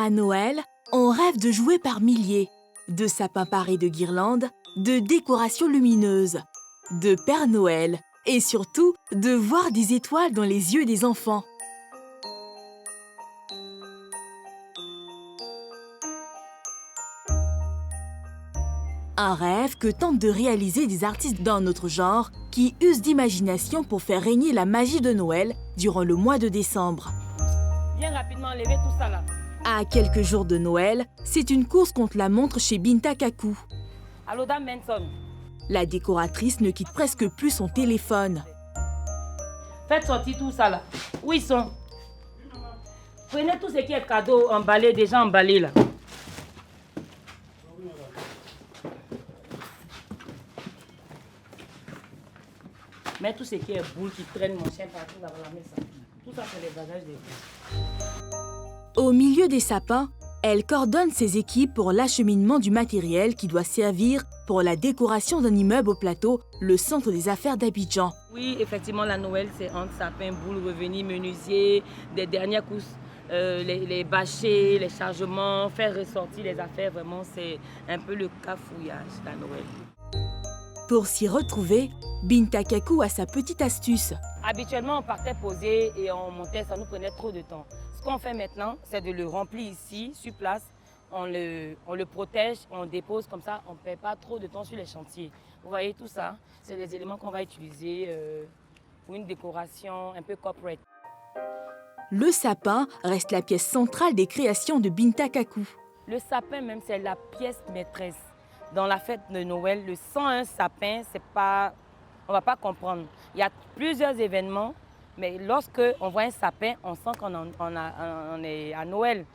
À Noël, on rêve de jouer par milliers, de sapins parés de guirlandes, de décorations lumineuses, de Père Noël et surtout de voir des étoiles dans les yeux des enfants. Un rêve que tentent de réaliser des artistes dans notre genre qui usent d'imagination pour faire régner la magie de Noël durant le mois de décembre. Viens rapidement enlever tout ça là. À quelques jours de Noël, c'est une course contre la montre chez Binta Kaku. Allô, Dame Manson. La décoratrice ne quitte presque plus son téléphone. Faites sortir tout ça là. Où ils sont? Prenez tout ce qui est cadeau emballé, déjà emballé là. Mets tout ce qui est boule qui traîne mon chien partout là, voilà, mets ça. Tout ça c'est les bagages des filles. Au milieu des sapins, elle coordonne ses équipes pour l'acheminement du matériel qui doit servir pour la décoration d'un immeuble au plateau, le centre des affaires d'Abidjan. Oui, effectivement, la Noël, c'est entre sapins, boules, revenus, menuisiers, des dernières courses, les bâchers, les chargements, faire ressortir les affaires, vraiment, c'est un peu le cafouillage, la Noël. Pour s'y retrouver, Binta Kaku a sa petite astuce. Habituellement, on partait poser et on montait, ça nous prenait trop de temps. Ce qu'on fait maintenant, c'est de le remplir ici, sur place. On le protège, on le dépose comme ça, on ne perd pas trop de temps sur les chantiers. Vous voyez tout ça, c'est les éléments qu'on va utiliser pour une décoration un peu corporate. Le sapin reste la pièce centrale des créations de Binta Kaku. Le sapin même, c'est la pièce maîtresse. Dans la fête de Noël, le 101 sapin, c'est pas, on ne va pas comprendre. Il y a plusieurs événements, mais lorsque on voit un sapin, on sent qu'on est à Noël.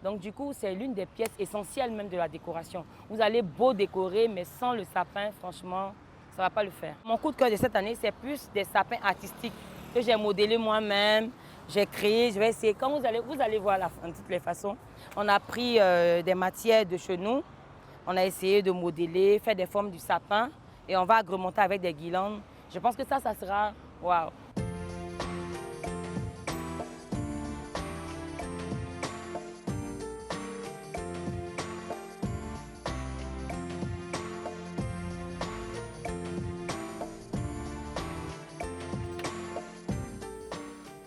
Donc du coup, c'est l'une des pièces essentielles même de la décoration. Vous allez beau décorer, mais sans le sapin, franchement, ça ne va pas le faire. Mon coup de cœur de cette année, c'est plus des sapins artistiques que j'ai modélés moi-même, j'ai créé, je vais essayer. Quand vous allez voir de toutes les façons, on a pris des matières de chez nous, on a essayé de modeler, faire des formes du sapin et on va agrémenter avec des guirlandes. Je pense que ça sera waouh.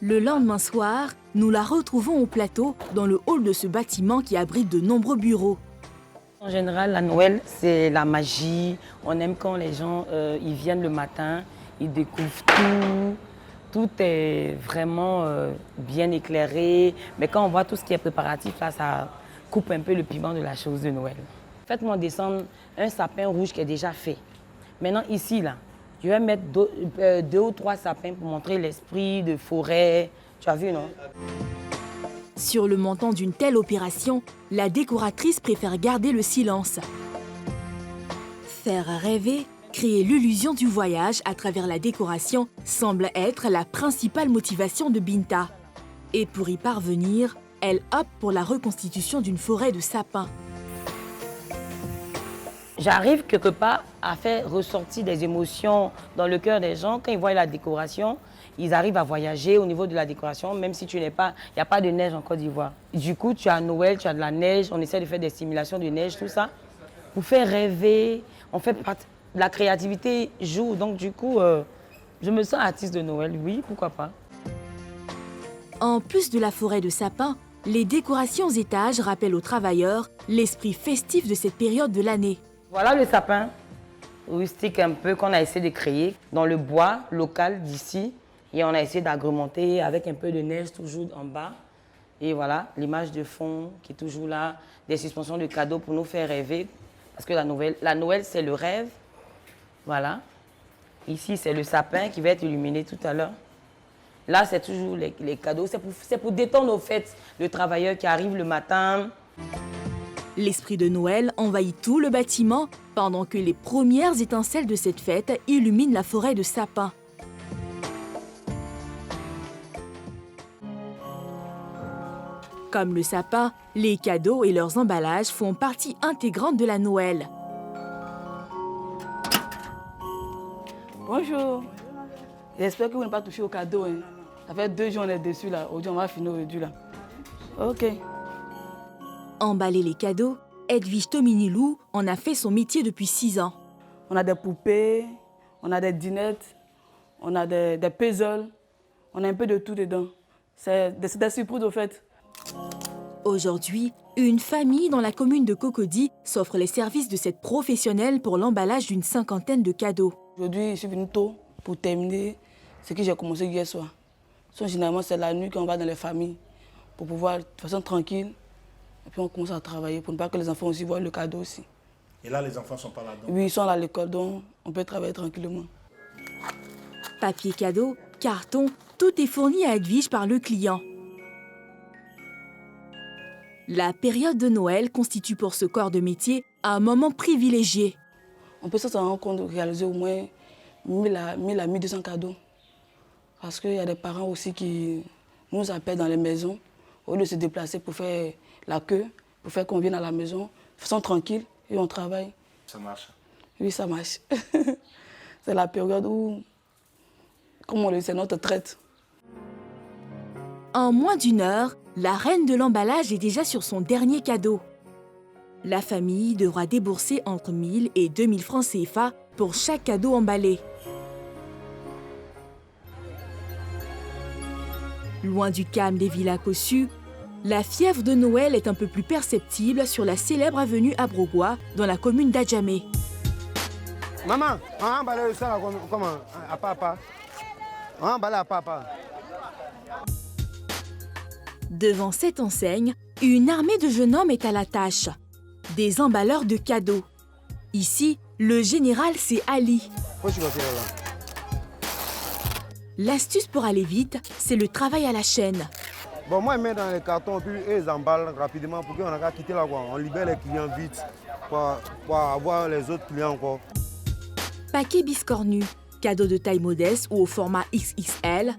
Le lendemain soir, nous la retrouvons au plateau dans le hall de ce bâtiment qui abrite de nombreux bureaux. En général, la Noël, c'est la magie. On aime quand les gens ils viennent le matin, ils découvrent tout. Tout est vraiment bien éclairé. Mais quand on voit tout ce qui est préparatif, là, ça coupe un peu le piment de la chose de Noël. Faites-moi descendre un sapin rouge qui est déjà fait. Maintenant, ici, là, je vais mettre deux ou trois sapins pour montrer l'esprit de forêt. Tu as vu, non? Sur le montant d'une telle opération, la décoratrice préfère garder le silence. Faire rêver, créer l'illusion du voyage à travers la décoration semble être la principale motivation de Binta. Et pour y parvenir, elle opte pour la reconstitution d'une forêt de sapins. J'arrive quelque part à faire ressortir des émotions dans le cœur des gens. Quand ils voient la décoration, ils arrivent à voyager au niveau de la décoration, même si il n'y a pas de neige en Côte d'Ivoire. Du coup, tu as Noël, tu as de la neige, on essaie de faire des simulations de neige, tout ça. Pour faire rêver, on fait la créativité joue. Donc du coup, je me sens artiste de Noël, oui, pourquoi pas. En plus de la forêt de sapins, les décorations aux étages rappellent aux travailleurs l'esprit festif de cette période de l'année. Voilà le sapin rustique un peu qu'on a essayé de créer dans le bois local d'ici. Et on a essayé d'agrémenter avec un peu de neige toujours en bas. Et voilà, l'image de fond qui est toujours là, des suspensions de cadeaux pour nous faire rêver. Parce que la Noël, c'est le rêve. Voilà. Ici, c'est le sapin qui va être illuminé tout à l'heure. Là, c'est toujours les cadeaux. C'est pour détendre aux fêtes le travailleur qui arrive le matin. L'esprit de Noël envahit tout le bâtiment pendant que les premières étincelles de cette fête illuminent la forêt de sapins. Comme le sapin, les cadeaux et leurs emballages font partie intégrante de la Noël. Bonjour. J'espère que vous n'avez pas touché au cadeau. Ça fait 2 jours qu'on est dessus là. Aujourd'hui, on va finir aujourd'hui là. Ok. Emballer les cadeaux, Edwige Tominilou en a fait son métier depuis 6 ans. On a des poupées, on a des dinettes, on a des puzzles, on a un peu de tout dedans. C'est des surprises au fait. Aujourd'hui, une famille dans la commune de Cocody s'offre les services de cette professionnelle pour l'emballage d'une 50aine de cadeaux. Aujourd'hui, je suis venue tôt pour terminer ce que j'ai commencé hier soir. Généralement, c'est la nuit qu'on va dans les familles pour pouvoir, de façon tranquille, et puis on commence à travailler pour ne pas que les enfants aussi voient le cadeau aussi. Et là, les enfants ne sont pas là-dedans? Oui, ils sont à l'école, donc on peut travailler tranquillement. Papier cadeau, carton, tout est fourni à Edwige par le client. La période de Noël constitue pour ce corps de métier un moment privilégié. On peut se rendre compte de réaliser au moins 1000 à 1200 cadeaux. Parce qu'il y a des parents aussi qui nous appellent dans les maisons, au lieu de se déplacer pour faire la queue, pour faire qu'on vienne à la maison, de façon tranquille, et on travaille. Ça marche? Oui, ça marche. C'est la période où, comme on le dit, c'est notre traite. En moins d'1 heure, la reine de l'emballage est déjà sur son dernier cadeau. La famille devra débourser entre 1000 et 2000 francs CFA pour chaque cadeau emballé. Loin du calme des villas cossues, la fièvre de Noël est un peu plus perceptible sur la célèbre avenue Abrogois, dans la commune d'Adjamé. Maman, on a emballé ça là, comment? À papa. On a emballé à papa. Devant cette enseigne, une armée de jeunes hommes est à la tâche. Des emballeurs de cadeaux. Ici, le général, c'est Ali. L'astuce pour aller vite, c'est le travail à la chaîne. Bon, moi, je mets dans les cartons, puis eux, ils emballent rapidement pour qu'on a qu'à quitter là, quoi. On libère les clients vite pour avoir les autres clients encore. Paquet biscornu, cadeau de taille modeste ou au format XXL.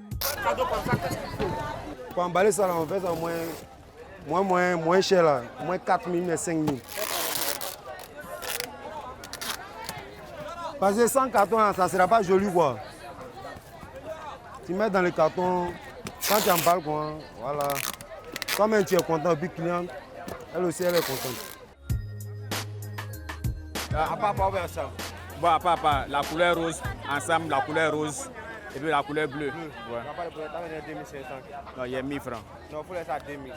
Pour emballer ça, là, on fait ça moins cher, là. Moins 4 000, mais 5 000. Parce que 100 cartons, là, ça ne sera pas joli, quoi. Tu mets dans les cartons, quand tu emballes, quoi, voilà. Toi-même, tu es content, puis client, elle aussi, elle est contente. À part ça. Bon, à part la couleur rose, ensemble, la couleur rose et puis la couleur bleue. Ouais. Non, il y a 1000 francs. Non, il faut laisser à 2000.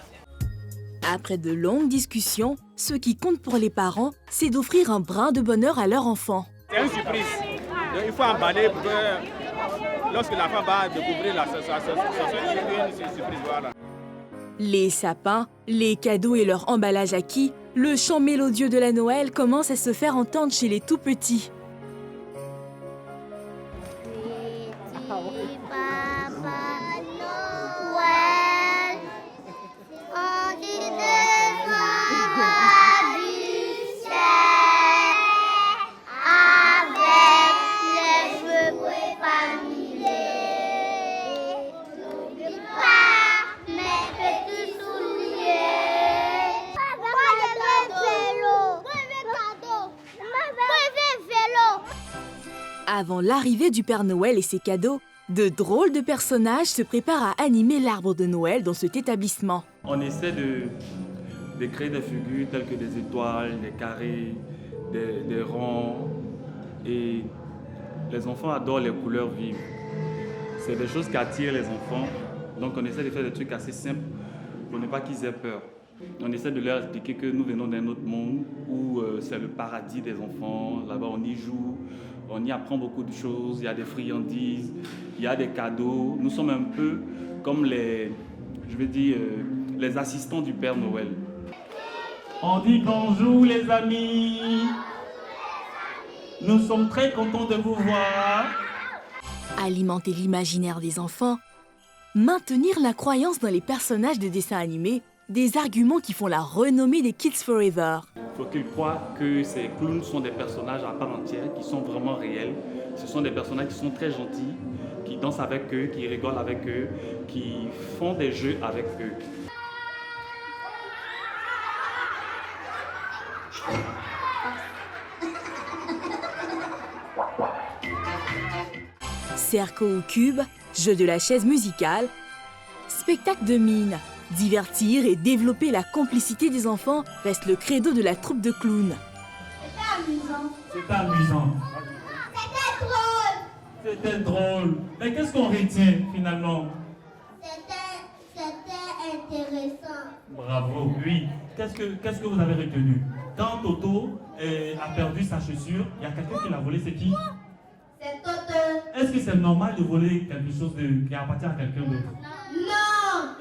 Après de longues discussions, ce qui compte pour les parents, c'est d'offrir un brin de bonheur à leur enfant. C'est une surprise. Donc, il faut emballer pour que lorsque l'enfant va découvrir la sensation, c'est une surprise. Voilà. Les sapins, les cadeaux et leur emballage acquis, le chant mélodieux de la Noël commence à se faire entendre chez les tout-petits. Avant l'arrivée du Père Noël et ses cadeaux, de drôles de personnages se préparent à animer l'arbre de Noël dans cet établissement. On essaie de créer des figures telles que des étoiles, des carrés, des ronds. Et les enfants adorent les couleurs vives. C'est des choses qui attirent les enfants. Donc on essaie de faire des trucs assez simples pour ne pas qu'ils aient peur. On essaie de leur expliquer que nous venons d'un autre monde où c'est le paradis des enfants. Là-bas, on y joue, on y apprend beaucoup de choses. Il y a des friandises, il y a des cadeaux. Nous sommes un peu comme les assistants du Père Noël. On dit bonjour les amis. Nous sommes très contents de vous voir. Alimenter l'imaginaire des enfants, maintenir la croyance dans les personnages de dessins animés, des arguments qui font la renommée des Kids Forever. Il faut qu'ils croient que ces clowns sont des personnages à part entière, qui sont vraiment réels. Ce sont des personnages qui sont très gentils, qui dansent avec eux, qui rigolent avec eux, qui font des jeux avec eux. Cercle au cube, jeu de la chaise musicale, spectacle de mime, Divertir et développer la complicité des enfants reste le credo de la troupe de clowns. C'était amusant. C'était drôle. Mais qu'est-ce qu'on retient finalement? C'était intéressant. Bravo, oui. Qu'est-ce que vous avez retenu? Quand Toto a perdu sa chaussure, il y a quelqu'un qui l'a volé, c'est qui? C'est Toto. Est-ce que c'est normal de voler quelque chose qui appartient à quelqu'un d'autre? Non.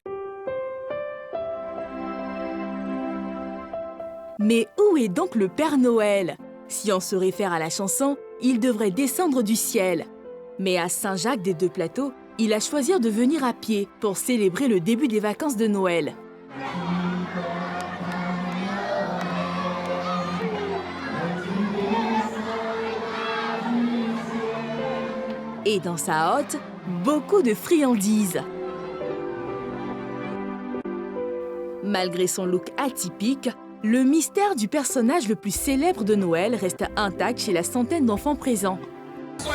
Mais où est donc le Père Noël? Si on se réfère à la chanson, il devrait descendre du ciel. Mais à Saint-Jacques-des-Deux-Plateaux, il a choisi de venir à pied pour célébrer le début des vacances de Noël. Et dans sa hotte, beaucoup de friandises. Malgré son look atypique, le mystère du personnage le plus célèbre de Noël reste intact chez la centaine d'enfants présents. J'aime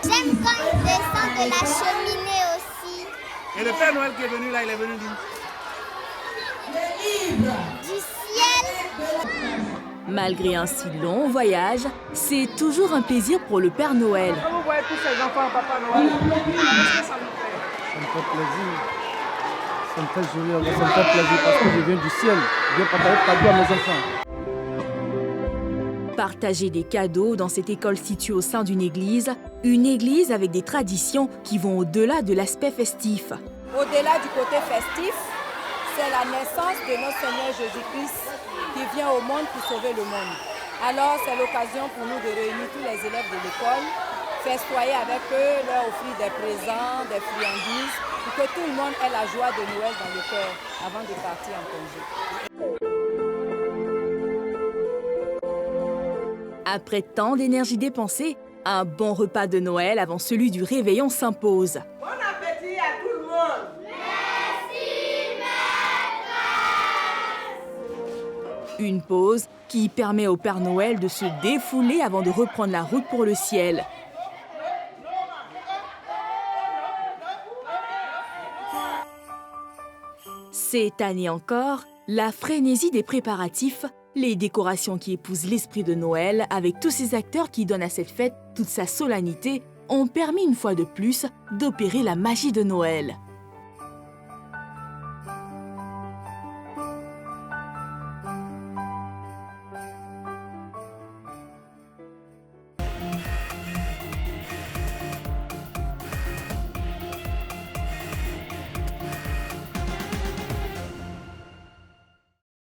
quand il descend de la cheminée aussi. Et le Père Noël qui est venu là, il est venu d'où? Du ciel. Malgré un si long voyage, c'est toujours un plaisir pour le Père Noël. Quand vous voyez tous ces enfants, Papa Noël, qu'est-ce que ça nous fait? Ça me fait plaisir. Ça me fait joli, ça me fait plaisir parce que je viens du ciel. Je viens partager des cadeaux à mes enfants. Partager des cadeaux dans cette école située au sein d'une église avec des traditions qui vont au-delà de l'aspect festif. Au-delà du côté festif, c'est la naissance de notre Seigneur Jésus-Christ qui vient au monde pour sauver le monde. Alors c'est l'occasion pour nous de réunir tous les élèves de l'école, festoyer avec eux, leur offrir des présents, des friandises, pour que tout le monde ait la joie de Noël dans le cœur avant de partir en congé. Après tant d'énergie dépensée, un bon repas de Noël avant celui du réveillon s'impose. Bon appétit à tout le monde. Une pause qui permet au Père Noël de se défouler avant de reprendre la route pour le ciel. Cette année encore, la frénésie des préparatifs, les décorations qui épousent l'esprit de Noël avec tous ces acteurs qui donnent à cette fête toute sa solennité ont permis une fois de plus d'opérer la magie de Noël.